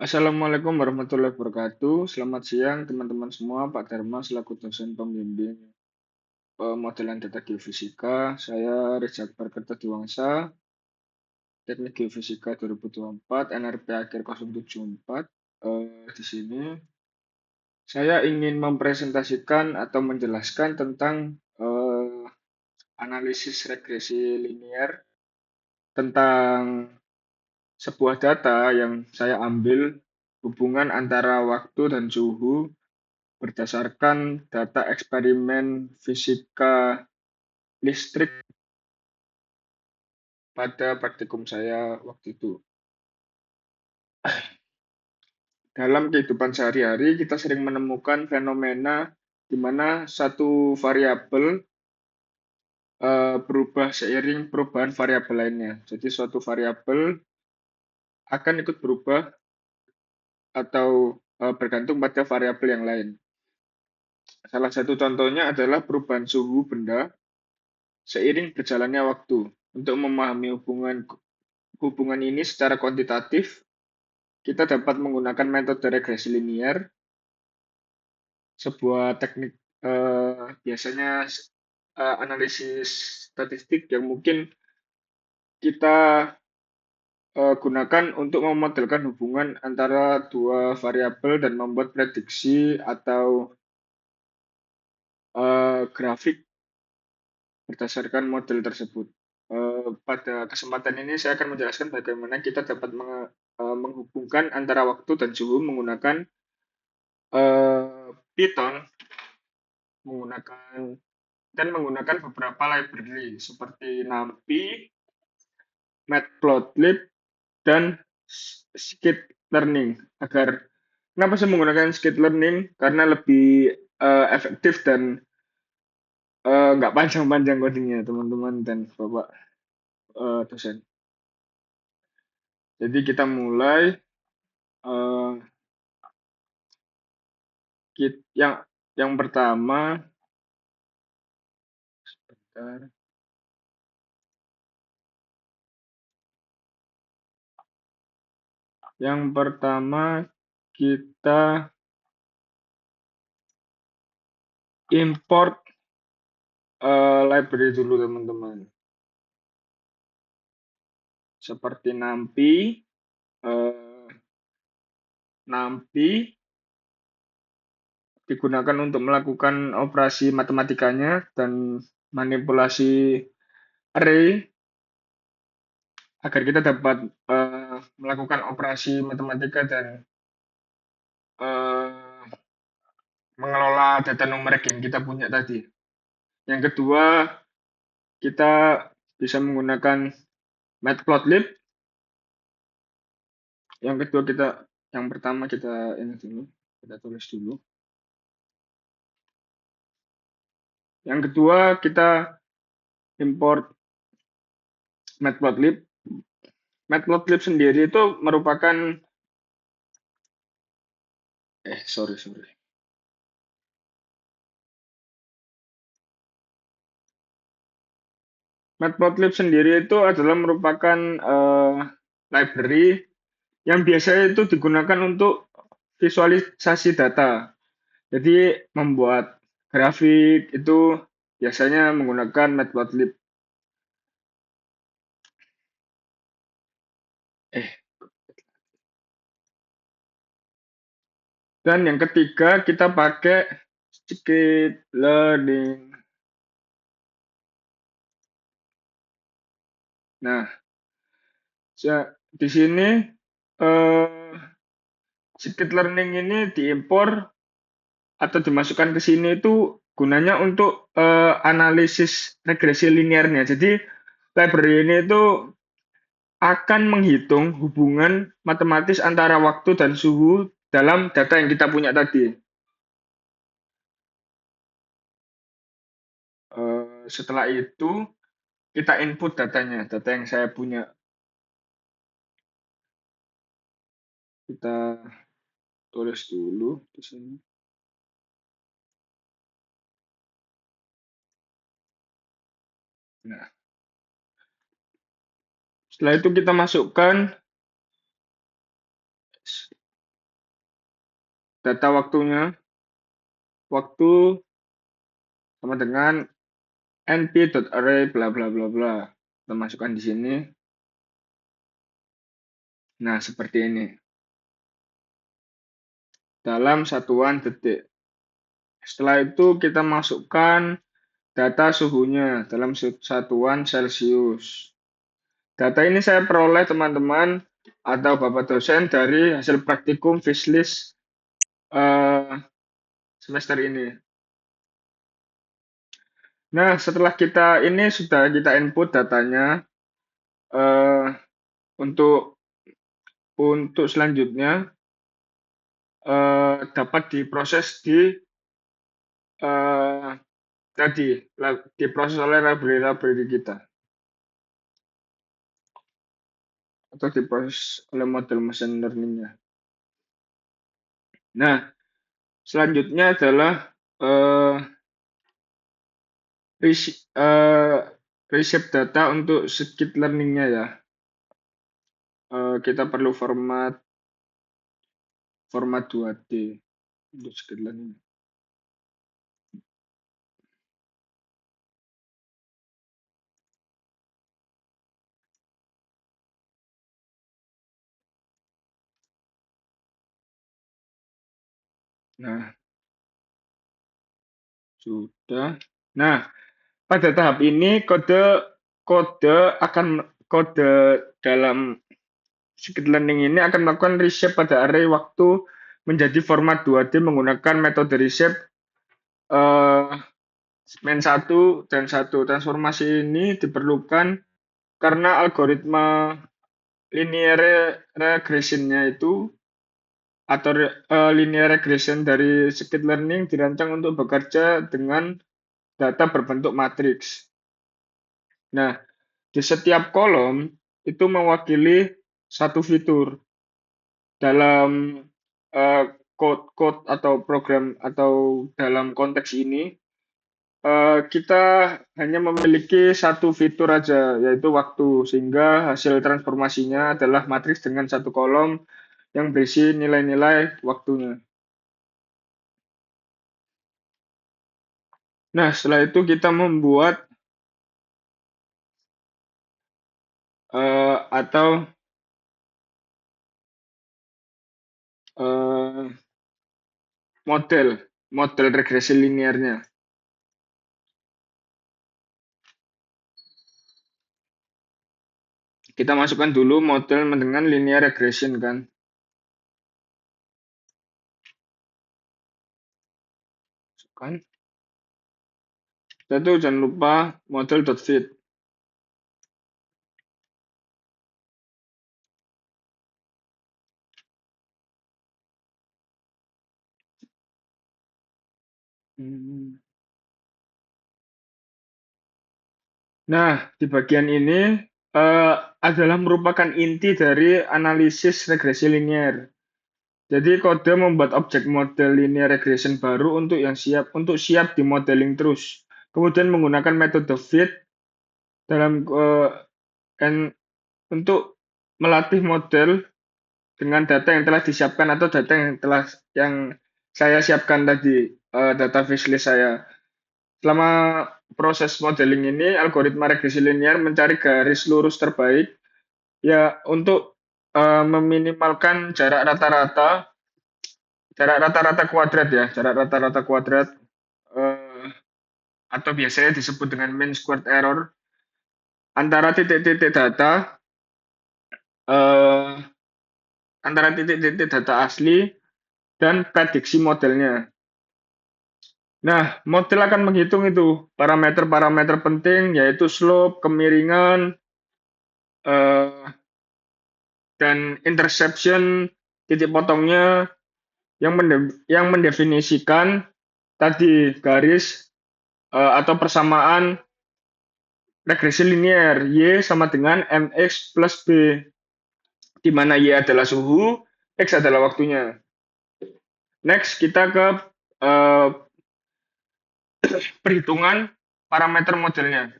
Assalamualaikum warahmatullahi wabarakatuh. Selamat siang teman-teman semua, Pak Dharma selaku dosen pembimbing modelan data geofisika. Saya Richard Parkerta Diwangsa, Teknik Geofisika 2024, NRP akhir 074. Di sini saya ingin mempresentasikan atau menjelaskan tentang analisis regresi linear tentang sebuah data yang saya ambil hubungan antara waktu dan suhu berdasarkan data eksperimen fisika listrik pada praktikum saya waktu itu. Dalam kehidupan sehari-hari, kita sering menemukan fenomena di mana satu variabel berubah seiring perubahan variabel lainnya. Jadi suatu variabel akan ikut berubah atau bergantung pada variabel yang lain. Salah satu contohnya adalah perubahan suhu benda seiring berjalannya waktu. Untuk memahami hubungan ini secara kuantitatif, kita dapat menggunakan metode regresi linear, sebuah teknik biasanya analisis statistik yang mungkin kita gunakan untuk memodelkan hubungan antara dua variabel dan membuat prediksi atau grafik berdasarkan model tersebut. Pada kesempatan ini saya akan menjelaskan bagaimana kita dapat menghubungkan antara waktu dan suhu menggunakan Python, menggunakan menggunakan beberapa library seperti NumPy, Matplotlib, dan Scikit-learning. Kenapa saya menggunakan Scikit-learning? Karena lebih efektif dan nggak panjang-panjang codingnya, teman-teman dan bapak dosen. Jadi kita mulai uh, yang pertama. Sebentar. Yang pertama kita import library dulu, teman-teman. Seperti NumPy, digunakan untuk melakukan operasi matematikanya dan manipulasi array agar kita dapat melakukan operasi matematika dan uh, mengelola data numerik yang kita punya tadi. Yang kedua, kita bisa menggunakan Matplotlib. Yang pertama kita ini dulu, kita tulis dulu. Yang kedua, kita import Matplotlib. Matplotlib sendiri itu merupakan sorry. Matplotlib sendiri itu adalah merupakan library yang biasanya itu digunakan untuk visualisasi data. Jadi membuat grafik itu biasanya menggunakan Matplotlib. Dan yang ketiga kita pakai Scikit-learning. Nah, di sini eh, Scikit-learning ini diimpor atau dimasukkan ke sini itu gunanya untuk analisis regresi linearnya. Jadi library ini itu akan menghitung hubungan matematis antara waktu dan suhu dalam data yang kita punya tadi. Setelah itu kita input datanya, data yang saya punya. Kita tulis dulu di sini. Nah, setelah itu kita masukkan data waktunya, waktu sama dengan np.array bla bla bla bla. Kita masukkan di sini. Nah, seperti ini. Dalam satuan detik. Setelah itu kita masukkan data suhunya dalam satuan Celcius. Data ini saya peroleh teman-teman atau Bapak dosen dari hasil praktikum Fishlist semester ini. Nah, setelah kita ini sudah kita input datanya eh, untuk selanjutnya dapat diproses eh, tadi diproses oleh library kita atau diproses oleh model machine learning-nya. Nah, selanjutnya adalah eh, receive data untuk skit learning-nya ya. Kita perlu format 2D untuk skit learning. Nah, sudah. Nah, pada tahap ini kode dalam skit learning ini akan melakukan reshape pada array waktu menjadi format 2D menggunakan metode reshape eh, main 1 dan 1. Transformasi ini diperlukan karena algoritma linear regression-nya itu atau linear regression dari skit learning dirancang untuk bekerja dengan data berbentuk matriks. Nah, di setiap kolom itu mewakili satu fitur dalam code atau program atau dalam konteks ini kita hanya memiliki satu fitur aja yaitu waktu sehingga hasil transformasinya adalah matriks dengan satu kolom yang berisi nilai-nilai waktunya. Nah, setelah itu kita membuat atau eh, model regresi linearnya. Kita masukkan dulu model dengan linear regression kan. Masukkan. Itu jangan lupa model.fit. Nah, di bagian ini adalah merupakan inti dari analisis regresi linear. Jadi kode membuat objek model linear regression baru siap di modeling terus. Kemudian menggunakan metode fit dalam untuk melatih model dengan data yang telah disiapkan atau data yang saya siapkan tadi data wishlist saya. Selama proses modeling ini, algoritma regresi linear mencari garis lurus terbaik ya untuk meminimalkan jarak rata-rata kuadrat ya, jarak rata-rata kuadrat eh, atau biasanya disebut dengan mean squared error antara titik-titik data eh, antara titik-titik data asli dan prediksi modelnya. Nah, model akan menghitung itu parameter-parameter penting yaitu slope, kemiringan, eh, dan interception titik potongnya yang mendefinisikan tadi garis atau persamaan regresi linear Y sama dengan mx plus b, di mana Y adalah suhu, X adalah waktunya. Next, kita ke uh, perhitungan parameter modelnya.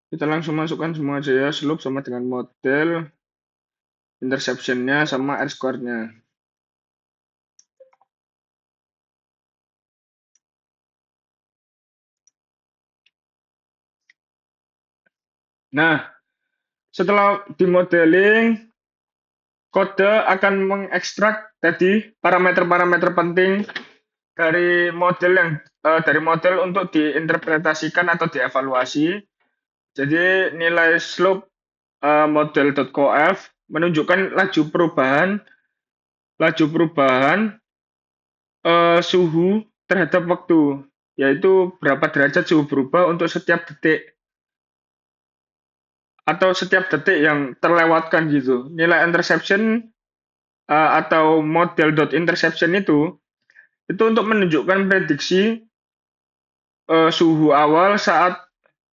Kita langsung masukkan semua aja ya, slope sama dengan model, interception-nya sama R-square-nya. Nah, setelah dimodeling, kode akan mengekstrak tadi parameter-parameter penting dari model untuk diinterpretasikan atau dievaluasi. Jadi nilai slope model.cof menunjukkan laju perubahan suhu terhadap waktu, yaitu berapa derajat suhu berubah untuk setiap detik atau setiap detik yang terlewatkan gitu. Nilai interception atau model dot interception itu untuk menunjukkan prediksi suhu awal saat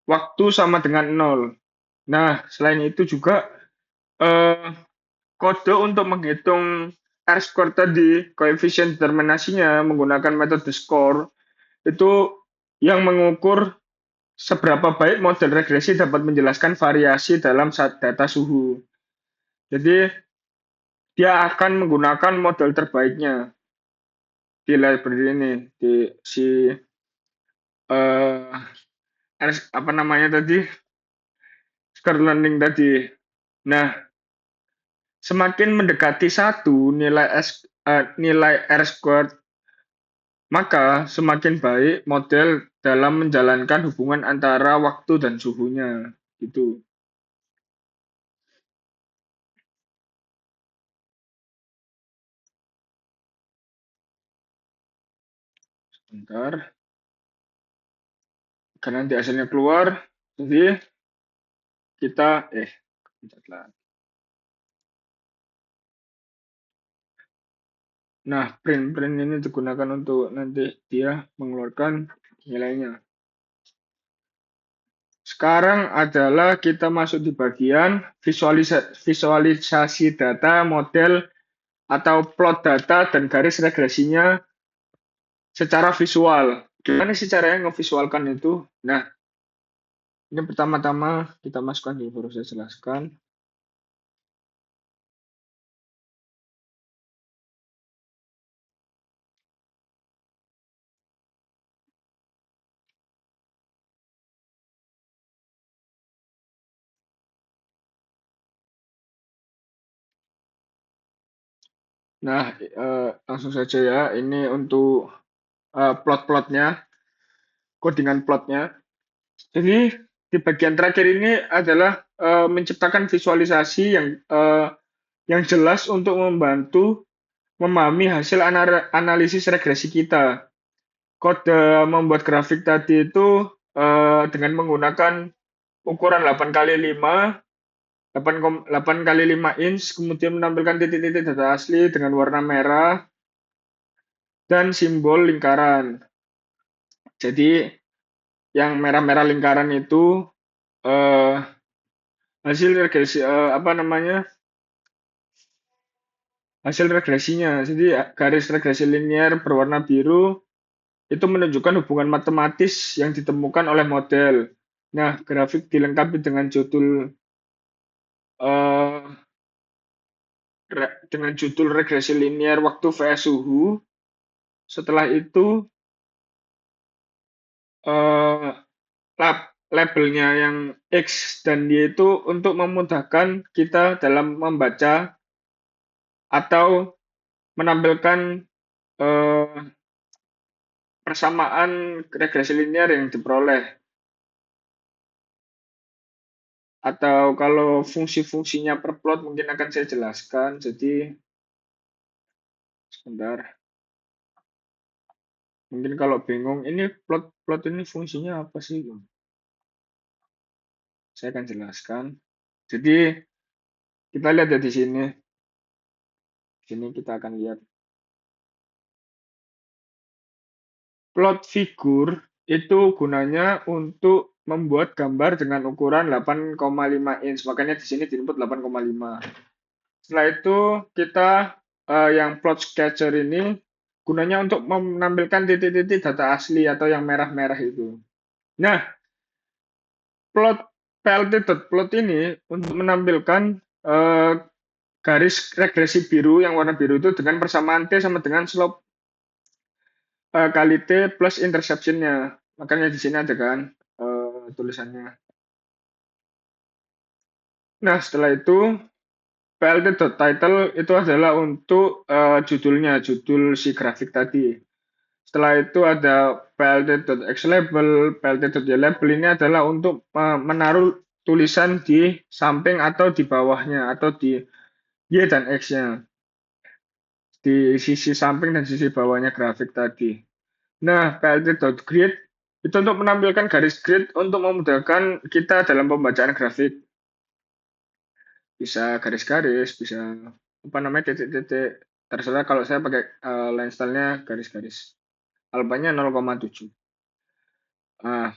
waktu sama dengan nol. Nah, selain itu juga eh, kode untuk menghitung R-square tadi, koefisien determinasinya menggunakan metode SCORE, itu yang mengukur seberapa baik model regresi dapat menjelaskan variasi dalam data suhu. Jadi, dia akan menggunakan model terbaiknya di library ini, di si eh, apa namanya tadi, Skr learning tadi. Nah, semakin mendekati satu nilai R squared, maka semakin baik model dalam menjalankan hubungan antara waktu dan suhunya. Gitu. Sebentar. Karena nanti hasilnya keluar. Jadi kita Nah, print ini digunakan untuk nanti dia mengeluarkan nilainya. Sekarang adalah kita masuk di bagian visualisasi data, model, atau plot data dan garis regresinya secara visual. Gimana sih caranya ngevisualkan itu? Nah, ini pertama-tama kita masukkan dulu, baru saya jelaskan. Nah, langsung saja ya. Ini untuk plot-plotnya, codingan plotnya. Jadi di bagian terakhir ini adalah menciptakan visualisasi yang jelas untuk membantu memahami hasil analisis regresi kita. Kode membuat grafik tadi itu dengan menggunakan ukuran 8 kali 5, 8 kali 5 inch, kemudian menampilkan titik-titik data asli dengan warna merah dan simbol lingkaran. Jadi yang merah-merah lingkaran itu eh, hasil regresi hasil regresinya. Jadi garis regresi linier berwarna biru itu menunjukkan hubungan matematis yang ditemukan oleh model. Nah, grafik dilengkapi eh, dengan judul regresi linier waktu vs suhu. Setelah itu eh, labelnya yang X dan Y itu untuk memudahkan kita dalam membaca atau menampilkan eh, persamaan regresi linier yang diperoleh. Atau kalau fungsi-fungsinya per plot mungkin akan saya jelaskan. Jadi sebentar. Mungkin kalau bingung, ini plot ini fungsinya apa sih? Saya akan jelaskan. Jadi kita lihat ya di sini. Di sini kita akan lihat plot figur itu gunanya untuk membuat gambar dengan ukuran 8,5 inch. Makanya di sini diinput 8,5. Setelah itu kita yang plot sketcher ini gunanya untuk menampilkan titik-titik data asli atau yang merah-merah itu. Nah, plot plt.plot ini untuk menampilkan eh, garis regresi biru yang warna biru itu dengan persamaan T sama dengan slope kali T plus interception-nya. Makanya di sini ada kan tulisannya. Nah, setelah itu plt.title itu adalah untuk judulnya, judul si grafik tadi. Setelah itu ada plt.xlabel, plt.ylabel ini adalah untuk menaruh tulisan di samping atau di bawahnya atau di Y dan X-nya. Di sisi samping dan sisi bawahnya grafik tadi. Nah, plt.grid itu untuk menampilkan garis grid untuk memudahkan kita dalam pembacaan grafik. Bisa garis-garis, bisa apa namanya titik-titik. Terserah kalau saya pakai line style-nya garis-garis. Alpanya 0,7. Nah,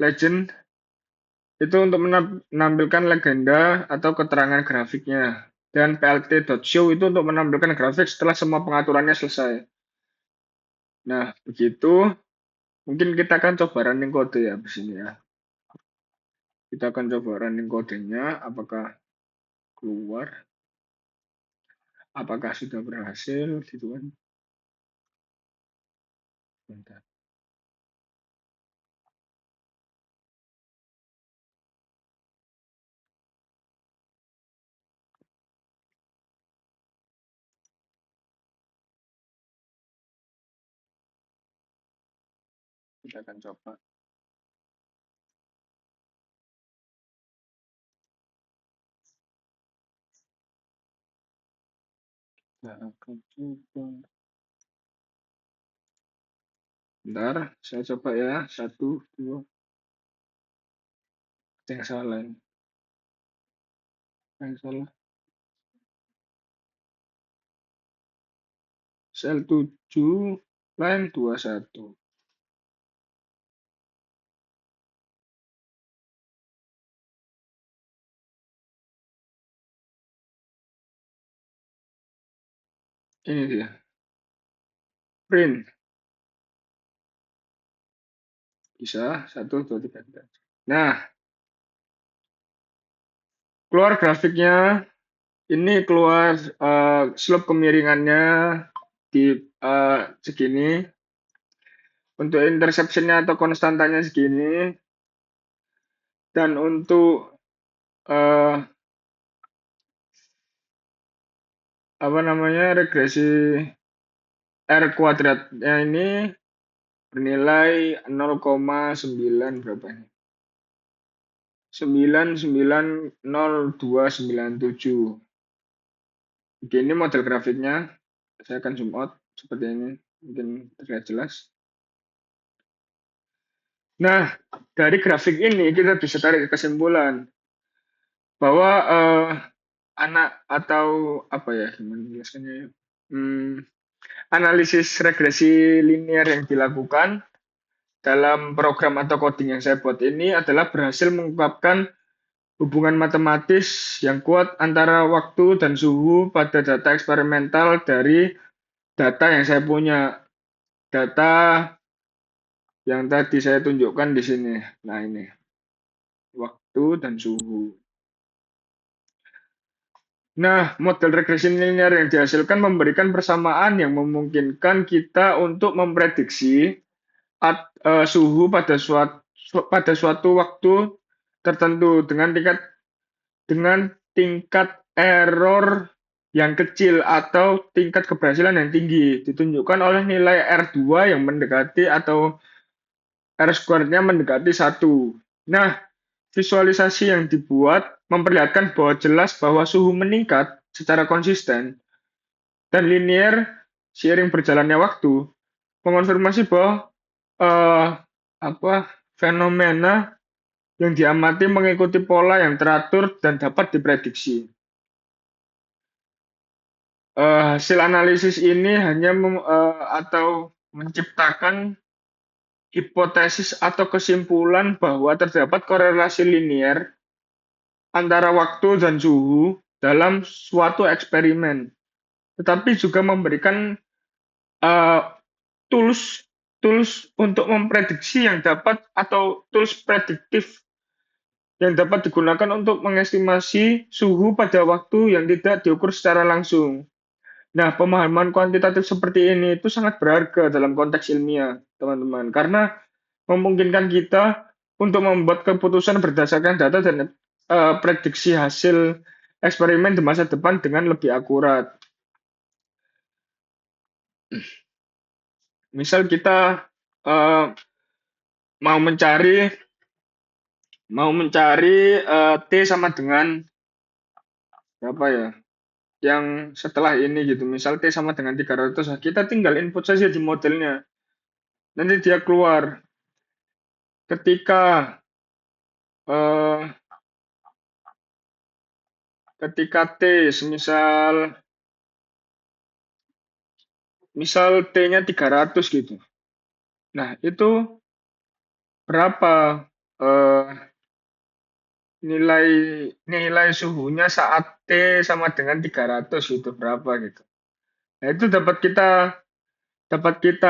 legend itu untuk menampilkan legenda atau keterangan grafiknya. Dan plt.show itu untuk menampilkan grafik setelah semua pengaturannya selesai. Nah, begitu. Mungkin kita akan coba running kode ya di sini ya. Kita akan coba running kodenya, apakah keluar, apakah sudah berhasil, gitu kan. Bentar. Kita akan coba. Kita akan coba. Bentar, saya coba ya. 1, 2. Yang salah. Yang salah. Sel 7, line 21. Ini dia. Print. Bisa. 1, 2, 3. Nah, keluar grafiknya. Ini keluar slope kemiringannya di segini. Untuk interception-nya atau konstantanya segini. Dan untuk apa namanya regresi R kuadratnya ini bernilai 0,9 berapa ini? 9902997. Oke, ini model grafiknya. Saya akan zoom out seperti ini, mungkin terlihat jelas. Nah, dari grafik ini kita bisa tarik kesimpulan bahwa anak atau apa ya, gimana jelaskannya ya? Analisis regresi linear yang dilakukan dalam program atau coding yang saya buat ini adalah berhasil mengungkapkan hubungan matematis yang kuat antara waktu dan suhu pada data eksperimental dari data yang saya punya. Data yang tadi saya tunjukkan di sini. Nah, ini. Waktu dan suhu. Nah, model regresi linear yang dihasilkan memberikan persamaan yang memungkinkan kita untuk memprediksi suhu pada suatu waktu tertentu dengan tingkat error yang kecil atau tingkat keberhasilan yang tinggi ditunjukkan oleh nilai R2 yang mendekati atau R squared-nya mendekati 1. Nah, visualisasi yang dibuat memperlihatkan bahwa jelas bahwa suhu meningkat secara konsisten dan linear seiring berjalannya waktu mengonfirmasi bahwa fenomena yang diamati mengikuti pola yang teratur dan dapat diprediksi. Hasil analisis ini hanya atau menciptakan hipotesis atau kesimpulan bahwa terdapat korelasi linear antara waktu dan suhu dalam suatu eksperimen, tetapi juga memberikan tools tools untuk memprediksi yang dapat atau tools prediktif yang dapat digunakan untuk mengestimasi suhu pada waktu yang tidak diukur secara langsung. Nah, pemahaman kuantitatif seperti ini itu sangat berharga dalam konteks ilmiah, teman-teman, karena memungkinkan kita untuk membuat keputusan berdasarkan data dan prediksi hasil eksperimen di masa depan dengan lebih akurat. Misal kita uh, mau mencari T sama dengan berapa ya? Yang setelah ini gitu. Misal T sama dengan 300, nah kita tinggal input saja di modelnya. Nanti dia keluar. Ketika uh, ketika T misal T-nya 300 gitu. Nah, itu berapa uh, nilai nilai suhunya saat T sama dengan 300 gitu, berapa gitu. Nah, itu dapat kita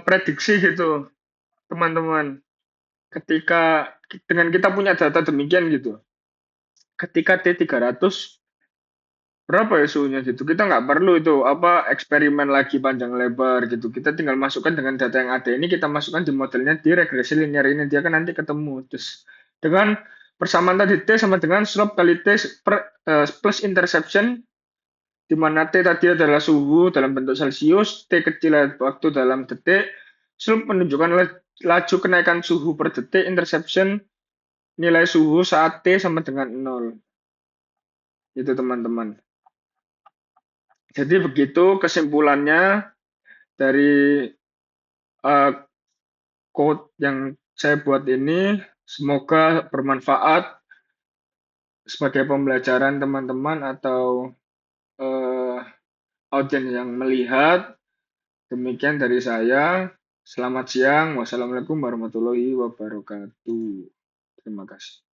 prediksi gitu, teman-teman. Ketika dengan kita punya data demikian gitu. Ketika T 300 berapa ya suhunya gitu. Kita nggak perlu itu apa eksperimen lagi panjang lebar gitu. Kita tinggal masukkan dengan data yang ada ini, kita masukkan di modelnya di regresi linear ini, dia kan nanti ketemu. Terus dengan persamaan tadi T sama dengan slope kali T plus interception, di mana T tadi adalah suhu dalam bentuk Celcius, T kecil waktu dalam detik, slope menunjukkan laju kenaikan suhu per detik, interception nilai suhu saat T sama dengan 0. Itu teman-teman. Jadi begitu kesimpulannya dari uh, code yang saya buat ini. Semoga bermanfaat sebagai pembelajaran teman-teman atau uh, audiens yang melihat. Demikian dari saya. Selamat siang. Wassalamualaikum warahmatullahi wabarakatuh. Terima kasih.